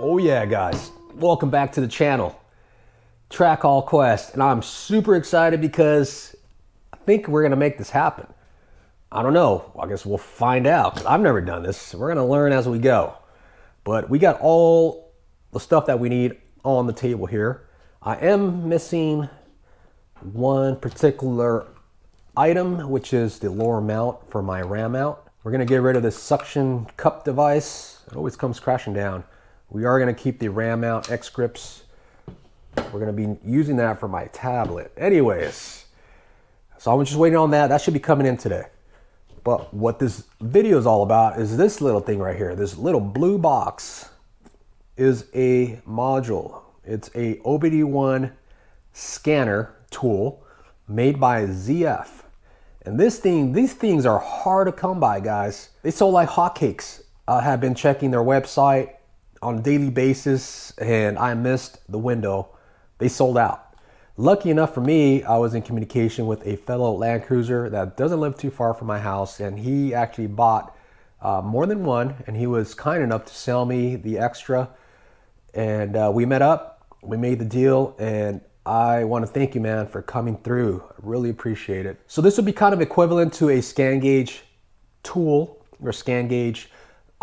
Oh yeah, guys, welcome back to the channel, TrackCalledQuest, and I'm super excited because I think we're gonna make this happen. I don't know, I guess we'll find out, 'cause I've never done this. We're gonna learn as we go. But we got all the stuff that we need on the table here. I am missing one particular item, which is the lower mount for my RAM mount. We're gonna get rid of this suction cup device. It always comes crashing down. We are gonna keep the RAM mount X grips. We're gonna be using that for my tablet. Anyways, so I'm just waiting on that. That should be coming in today. But what this video is all about is this little thing right here. This little blue box is a module. It's a OBD1 scanner tool made by ZF. And these things are hard to come by, guys. They sold like hotcakes. I have been checking their website on a daily basis and I missed the window. They sold out. Lucky enough for me, I was in communication with a fellow Land Cruiser that doesn't live too far from my house, and he actually bought more than one, and he was kind enough to sell me the extra. And we met up, we made the deal, and I want to thank you, man, for coming through. I really appreciate it. So this would be kind of equivalent to a scan gauge tool or scan gauge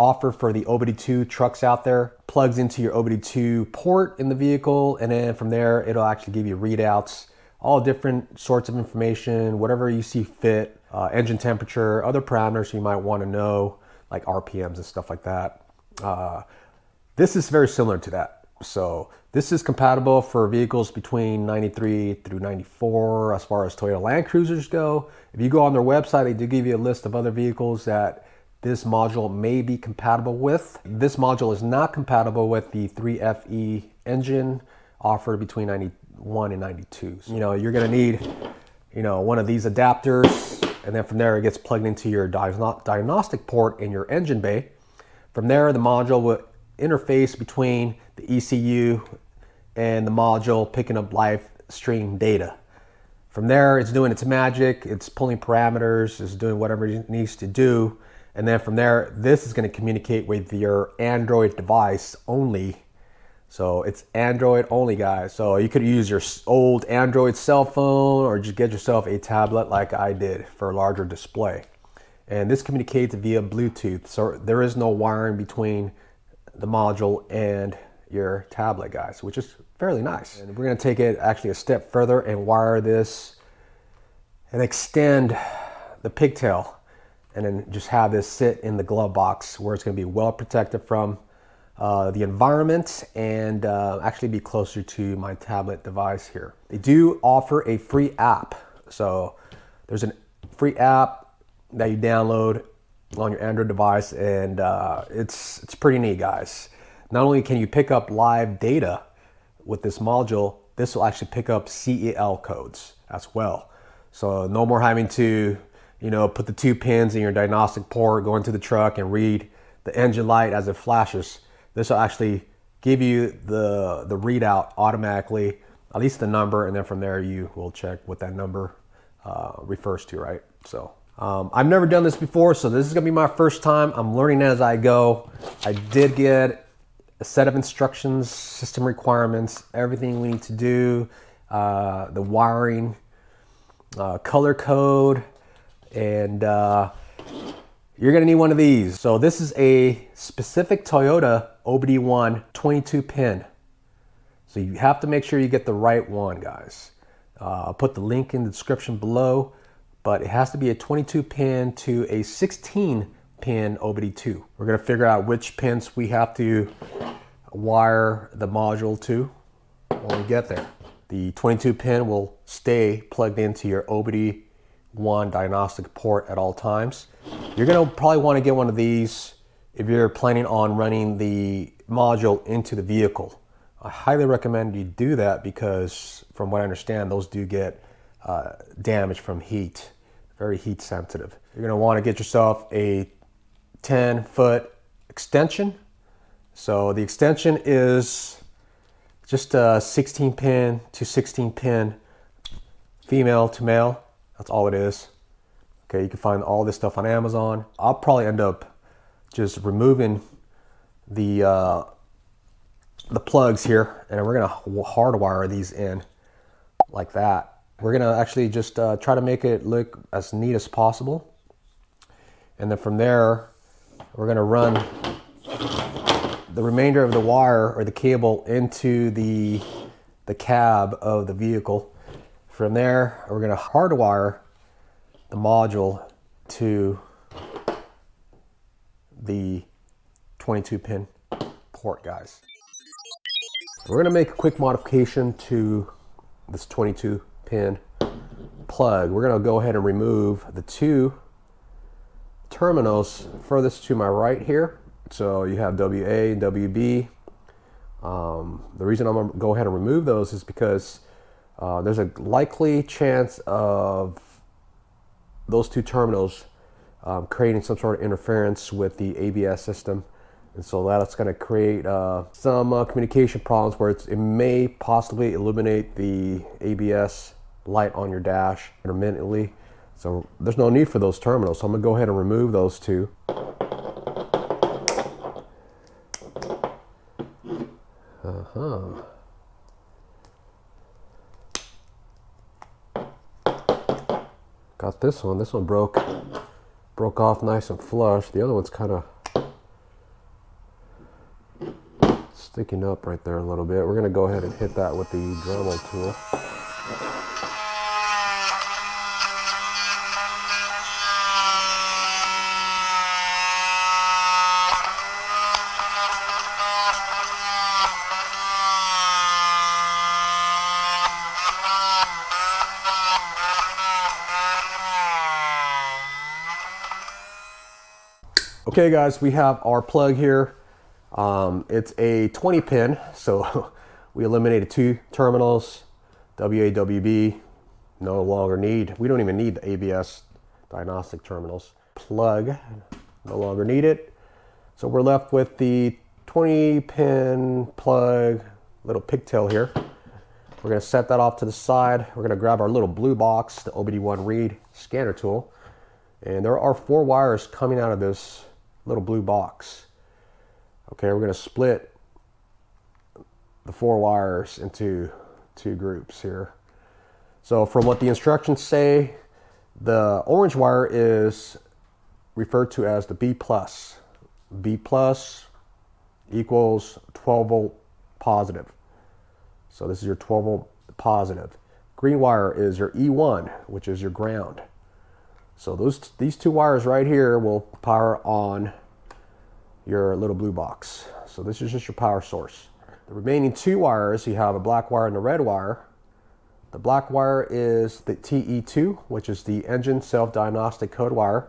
offer for the OBD2 trucks out there. Plugs into your OBD2 port in the vehicle, and then from there it'll actually give you readouts, all different sorts of information, whatever you see fit, engine temperature, other parameters you might want to know, like RPMs and stuff like that. This is very similar to that. So this is compatible for vehicles between 93 through 94 as far as Toyota Land Cruisers go. If you go on their website, they do give you a list of other vehicles that this module may be compatible with. This module is not compatible with the 3FE engine offered between 91 and 92. So, you're gonna need, one of these adapters, and then from there it gets plugged into your diagnostic port in your engine bay. From there, the module will interface between the ECU and the module, picking up live stream data. From there, it's doing its magic. It's pulling parameters, it's doing whatever it needs to do. And then from there, this is going to communicate with your Android device only. So it's Android only, guys. So you could use your old Android cell phone or just get yourself a tablet like I did for a larger display. And this communicates via Bluetooth. So there is no wiring between the module and your tablet, guys, which is fairly nice. And we're going to take it actually a step further and wire this and extend the pigtail, and then just have this sit in the glove box where it's going to be well protected from the environment and actually be closer to my tablet device here. They do offer a free app. So there's a free app that you download on your Android device, and it's pretty neat, guys. Not only can you pick up live data with this module, this will actually pick up CEL codes as well. So no more having to put the 2 pins in your diagnostic port, go into the truck and read the engine light as it flashes. This will actually give you the readout automatically, at least the number, and then from there you will check what that number refers to, right? So I've never done this before, so this is gonna be my first time. I'm learning as I go. I did get a set of instructions, system requirements, everything we need to do, the wiring, color code, and you're gonna need one of these. So this is a specific Toyota OBD1 22 pin. So you have to make sure you get the right one, guys. I'll put the link in the description below, but it has to be a 22 pin to a 16 pin OBD2. We're gonna figure out which pins we have to wire the module to when we get there. The 22 pin will stay plugged into your OBD1 diagnostic port at all times. You're gonna probably want to get one of these if you're planning on running the module into the vehicle. I highly recommend you do that because from what I understand, those do get damage from heat, very heat sensitive. You're gonna want to get yourself a 10-foot extension. So the extension is just a 16 pin to 16 pin, female to male. That's all it is. Okay, you can find all this stuff on Amazon. I'll probably end up just removing the the plugs here, and we're gonna hardwire these in like that. We're gonna actually just try to make it look as neat as possible. And then from there, we're gonna run the remainder of the wire or the cable into the cab of the vehicle. From there, we're gonna hardwire the module to the 22 pin port, guys. We're gonna make a quick modification to this 22 pin plug. We're gonna go ahead and remove the two terminals furthest to my right here. So you have WA and WB. The reason I'm gonna go ahead and remove those is because there's a likely chance of those two terminals creating some sort of interference with the ABS system. And so that's going to create some communication problems where it may possibly illuminate the ABS light on your dash intermittently. So there's no need for those terminals. So I'm going to go ahead and remove those two. Got this one. This one broke off nice and flush. The other one's kind of sticking up right there a little bit. We're going to go ahead and hit that with the Dremel tool. Okay guys, we have our plug here. It's a 20 pin, so we eliminated two terminals, WA, WB, no longer need. We don't even need the ABS diagnostic terminals. Plug, no longer need it. So we're left with the 20 pin plug, little pigtail here. We're gonna set that off to the side. We're gonna grab our little blue box, the OBD1 reed scanner tool. And there are 4 wires coming out of this little blue box. Okay, we're going to split the 4 wires into 2 groups here. So from what the instructions say, the orange wire is referred to as the B+. B+ equals 12 volt positive. So this is your 12 volt positive. Green wire is your E1, which is your ground. So these 2 wires right here will power on your little blue box. So this is just your power source. The remaining 2 wires, you have a black wire and a red wire. The black wire is the TE2, which is the engine self-diagnostic code wire.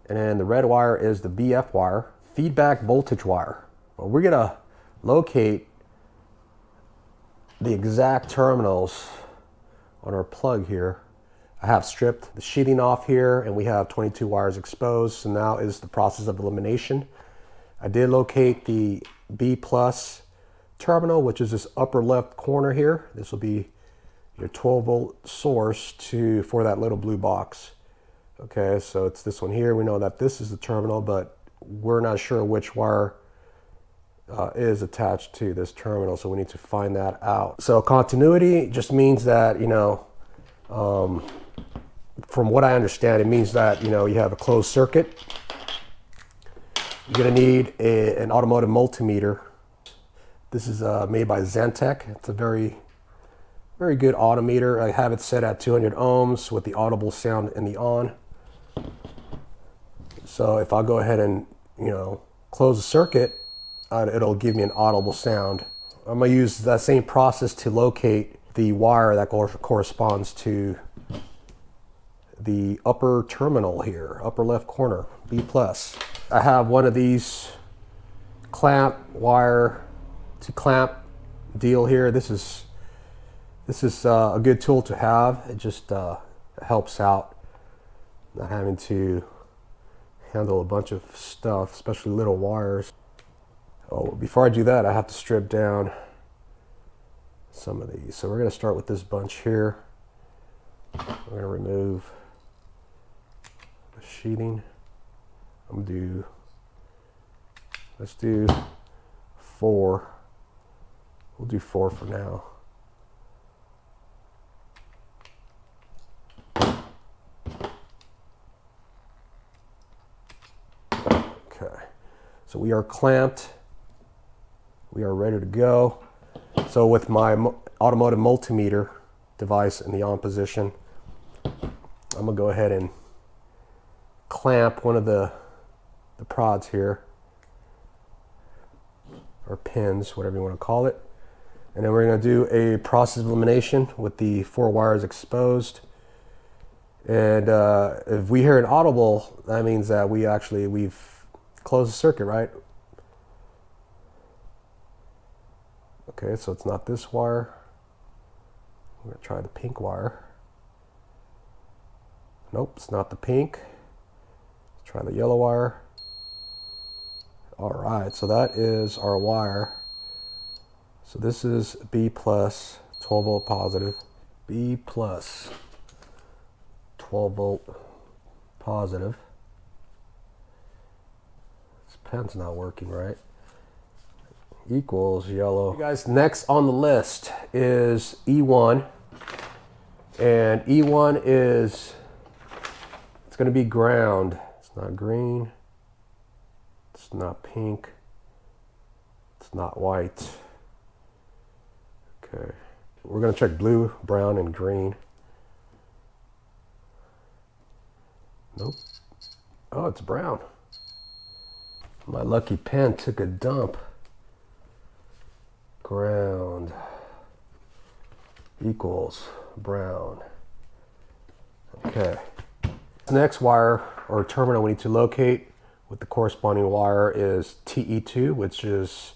And then the red wire is the BF wire, feedback voltage wire. Well, we're gonna locate the exact terminals on our plug here. I have stripped the sheeting off here and we have 22 wires exposed. So now is the process of elimination. I did locate the B+ terminal, which is this upper left corner here. This will be your 12 volt source for that little blue box. Okay, so it's this one here. We know that this is the terminal, but we're not sure which wire is attached to this terminal. So we need to find that out. So continuity just means that, you know, from what I understand, it means that, you know, you have a closed circuit. You're gonna need an automotive multimeter. This is made by Zentech. It's a very good autometer. I have it set at 200 ohms with the audible sound in the on. So if I go ahead and, you know, close the circuit, it'll give me an audible sound. I'm gonna use that same process to locate the wire that corresponds to the upper terminal here, upper left corner, B+. I have one of these clamp wire to clamp deal here. This is a good tool to have. It just helps out not having to handle a bunch of stuff, especially little wires. Oh, before I do that, I have to strip down some of these. So we're going to start with this bunch here. We're going to remove the sheeting. Let's do 4 We'll do 4 for now. Okay, so we are clamped. We are ready to go. So with my automotive multimeter device in the on position, I'm gonna go ahead and clamp one of the prods here, or pins, whatever you want to call it. And then we're going to do a process of elimination with the 4 wires exposed. And if we hear an audible, that means that we've closed the circuit, right? Okay, so it's not this wire. I'm going to try the pink wire. Nope, it's not the pink. Let's try the yellow wire. All right, so that is our wire. So this is B plus 12 volt positive. B plus 12 volt positive. This pen's not working right. Equals yellow. You guys, next on the list is E1. And E1 is, it's gonna be ground. It's not green. It's not pink. It's not white. Okay. We're going to check blue, brown, and green. Nope. Oh, it's brown. My lucky pen took a dump. Ground equals brown. Okay. Next wire or terminal we need to locate with the corresponding wire is TE2, which is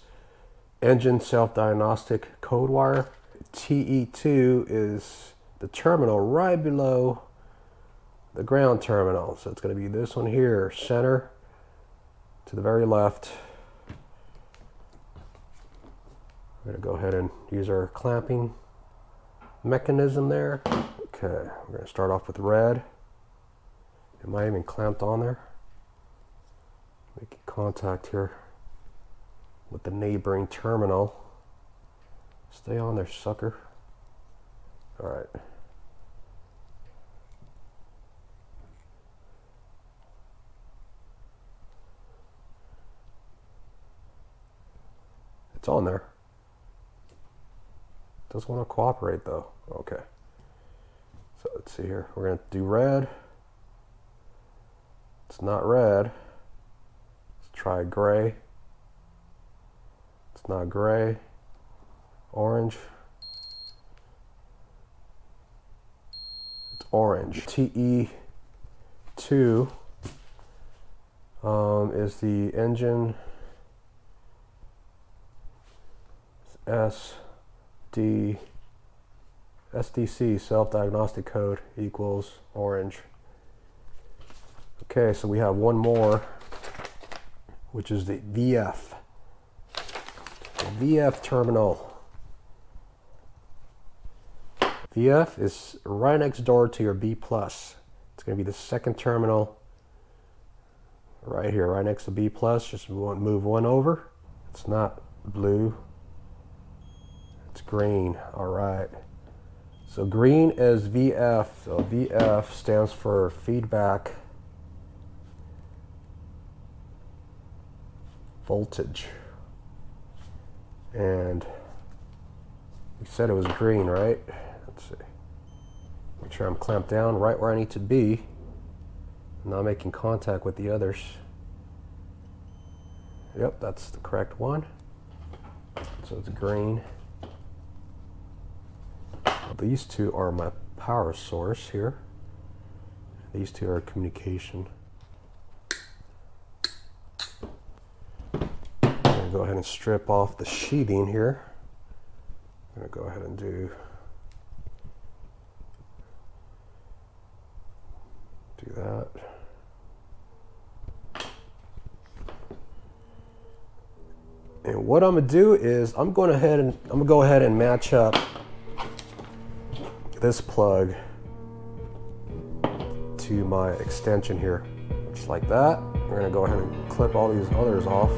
engine self-diagnostic code wire. TE2 is the terminal right below the ground terminal. So it's going to be this one here, center to the very left. We're going to go ahead and use our clamping mechanism there. Okay, we're going to start off with red. Am I even clamped on there? Making contact here with the neighboring terminal. Stay on there, sucker. All right. It's on there. Doesn't want to cooperate though. Okay. So let's see here. We're going to do red. It's not red. Let's try gray. It's not gray. Orange. It's orange. TE2 is the engine SDC self-diagnostic code equals orange. Okay, so we have one more, which is the VF. The VF terminal. VF is right next door to your B+. It's going to be the second terminal right here, right next to B+. Just move one over. It's not blue. It's green. All right. So green is VF. So VF stands for feedback voltage. And we said it was green, right? Let's see. Make sure I'm clamped down right where I need to be. I'm not making contact with the others. Yep, that's the correct one. So it's green. These two are my power source here. These two are communication. I'm going to go ahead and strip off the sheathing here. I'm going to go ahead and do that. And what I'm going to do is I'm going to go ahead and match up this plug to my extension here, just like that. We're going to go ahead and clip all these others off.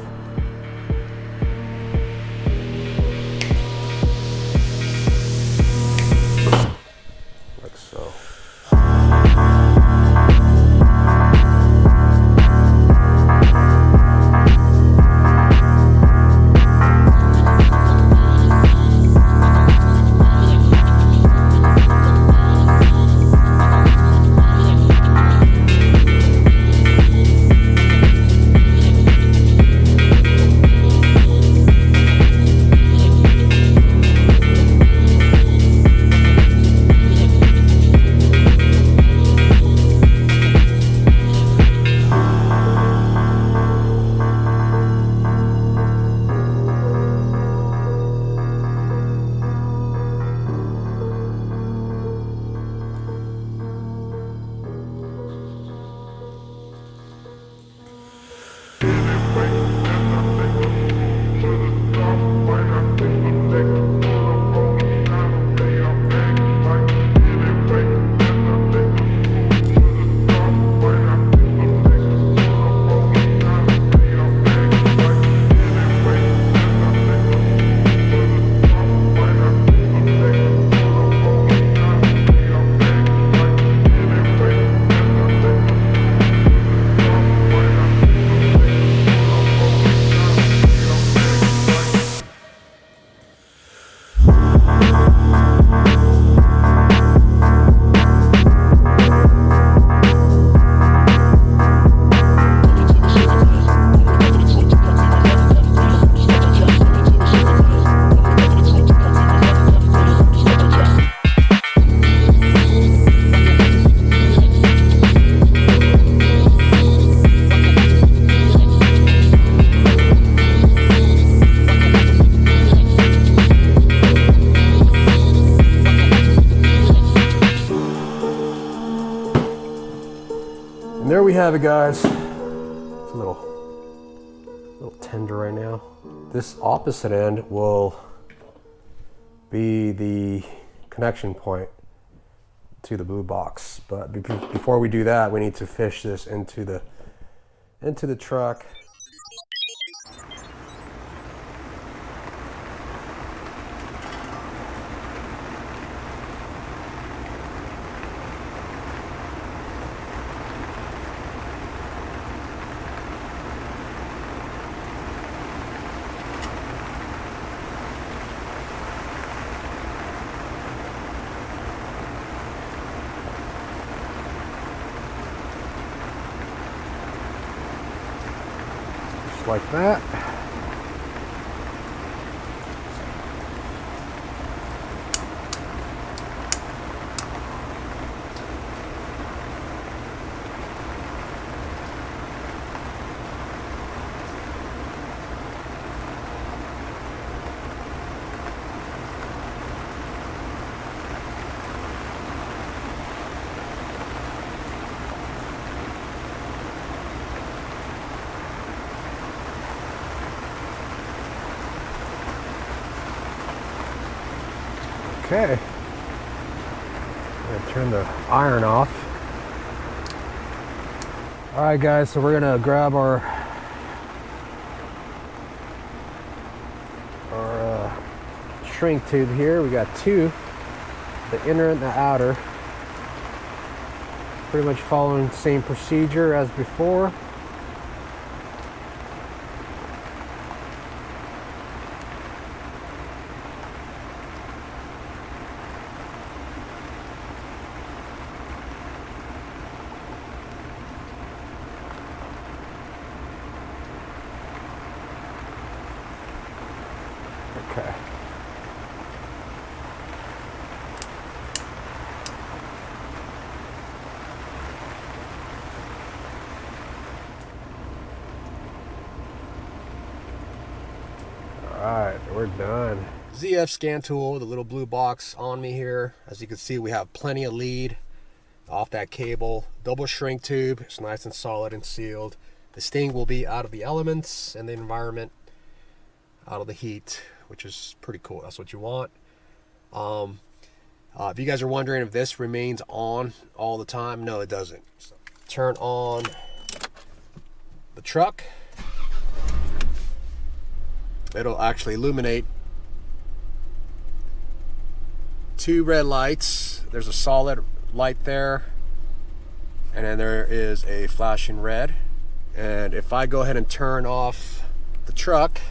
have it, guys. It's a little tender right now. This opposite end will be the connection point to the blue box. But before we do that, we need to fish this into the truck. Like that. Okay, I'm gonna turn the iron off. All right, guys, so we're gonna grab our shrink tube here. We got two, the inner and the outer. Pretty much following the same procedure as before. Okay. Alright, we're done. ZF-SCANTOOL, the little blue box on me here. As you can see, we have plenty of lead off that cable. Double shrink tube, it's nice and solid and sealed. The sting will be out of the elements and the environment, out of the heat, which is pretty cool. That's what you want. If you guys are wondering if this remains on all the time, no, it doesn't. So turn on the truck. It'll actually illuminate two red lights. There's a solid light there, and then there is a flashing red. And if I go ahead and turn off the truck,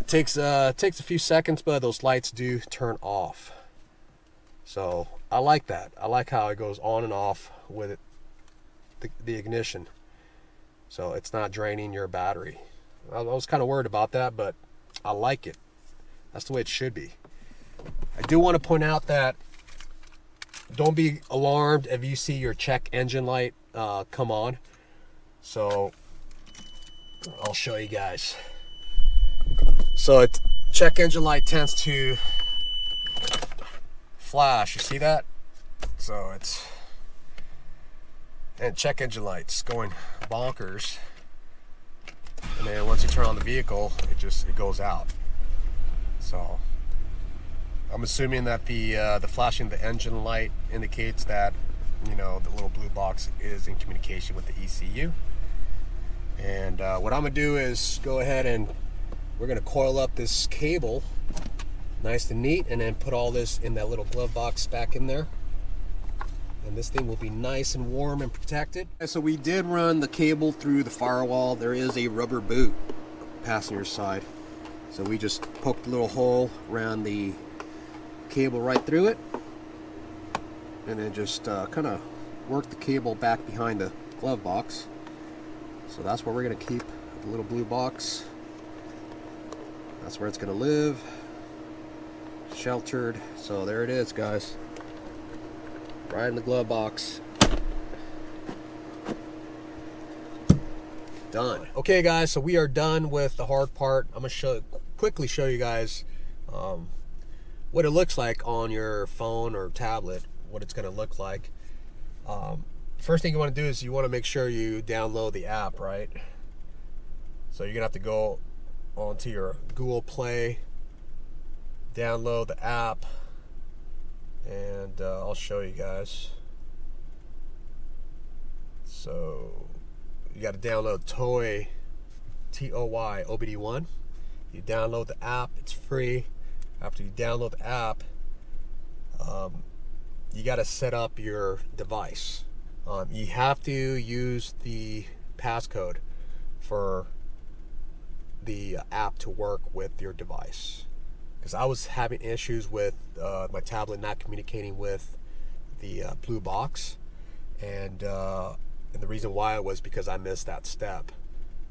it takes a few seconds, but those lights do turn off. So I like that. I like how it goes on and off with it, the ignition. So it's not draining your battery. I was kind of worried about that, but I like it. That's the way it should be. I do want to point out that don't be alarmed if you see your check engine light come on. So I'll show you guys. So check engine light tends to flash. You see that? So and check engine lights going bonkers, and then once you turn on the vehicle, it goes out. So I'm assuming that the flashing the engine light indicates that, you know, the little blue box is in communication with the ECU. And what I'm gonna do is go ahead and we're gonna coil up this cable nice and neat, and then put all this in that little glove box back in there. And this thing will be nice and warm and protected. So we did run the cable through the firewall. There is a rubber boot passenger side. So we just poked a little hole around the cable right through it, and then just kind of work the cable back behind the glove box. So that's where we're going to keep the little blue box. That's where it's going to live, sheltered. So there it is, guys, right in the glove box. Done. Okay, guys, so we are done with the hard part. I'm going to quickly show you guys what it looks like on your phone or tablet, what it's going to look like. First thing you want to do is you want to make sure you download the app, right? So you're gonna have to go onto your Google Play, download the app, and I'll show you guys. So you got to download Toy, T-O-Y, OBD1. You download the app, it's free. After you download the app, you got to set up your device. You have to use the passcode for the app to work with your device. Because I was having issues with my tablet not communicating with the blue box, and the reason why was because I missed that step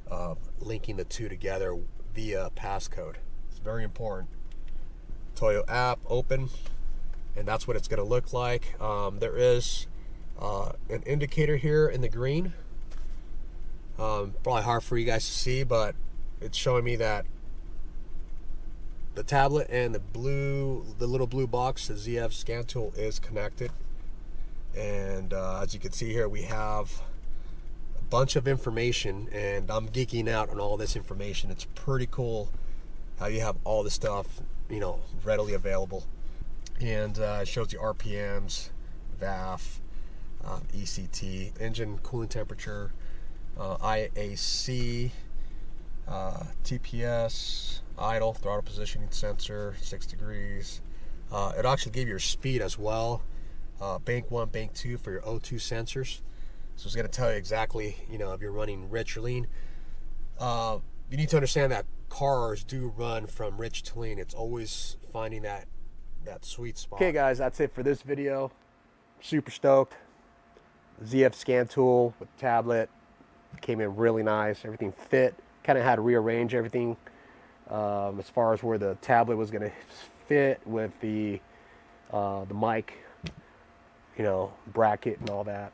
of linking the two together via passcode. It's very important. Toyo app, open, and that's what it's going to look like. There is an indicator here in the green. Probably hard for you guys to see, but it's showing me that the tablet and the little blue box, the ZF-SCANTOOL, is connected. And as you can see here, we have a bunch of information, and I'm geeking out on all this information. It's pretty cool how you have all this stuff, you know, readily available. And it shows you RPMs, VAF, ECT, engine cooling temperature, IAC, TPS, idle, throttle positioning sensor, 6 degrees. It actually gave you your speed as well. Bank 1, bank 2 for your O2 sensors. So it's going to tell you exactly, you know, if you're running rich or lean. You need to understand that cars do run from rich to lean. It's always finding that sweet spot. Okay guys, that's it for this video. Super stoked. ZF-SCANTOOL with the tablet came in really nice. Everything fit. Kind of had to rearrange everything as far as where the tablet was going to fit with the mic, you know, bracket and all that.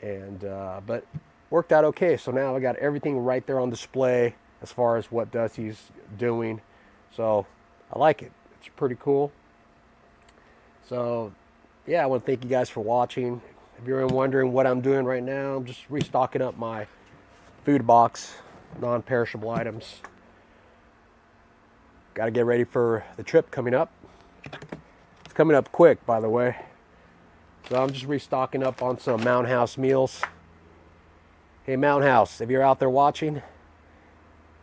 And but worked out okay. So now I got everything right there on display as far as what Dusty's doing. So I like it. It's pretty cool. So yeah, I want to thank you guys for watching. If you're wondering what I'm doing right now, I'm just restocking up my food box, non-perishable items. Got to get ready for the trip coming up. It's coming up quick, by the way. So I'm just restocking up on some Mountain House meals. Hey Mountain House, if you're out there watching, you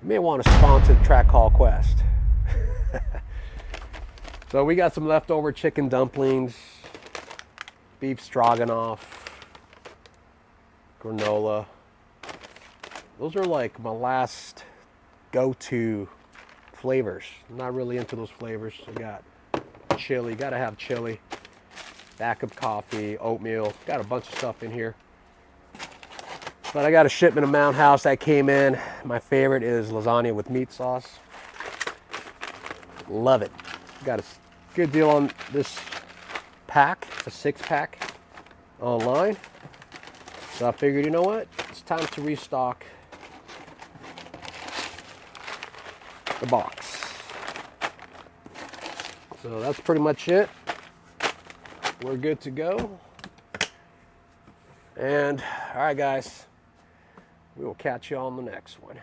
may want to sponsor TrackCalledQuest. So we got some leftover chicken dumplings, beef stroganoff, granola. Those are like my last go-to flavors. I'm not really into those flavors. I got chili, gotta have chili, backup coffee, oatmeal, got a bunch of stuff in here. But I got a shipment of Mountain House that came in. My favorite is lasagna with meat sauce. Love it. Got a good deal on this pack. It's a 6-pack online. So I figured, you know what? It's time to restock the box. So that's pretty much it. We're good to go. And all right guys, we will catch you on the next one.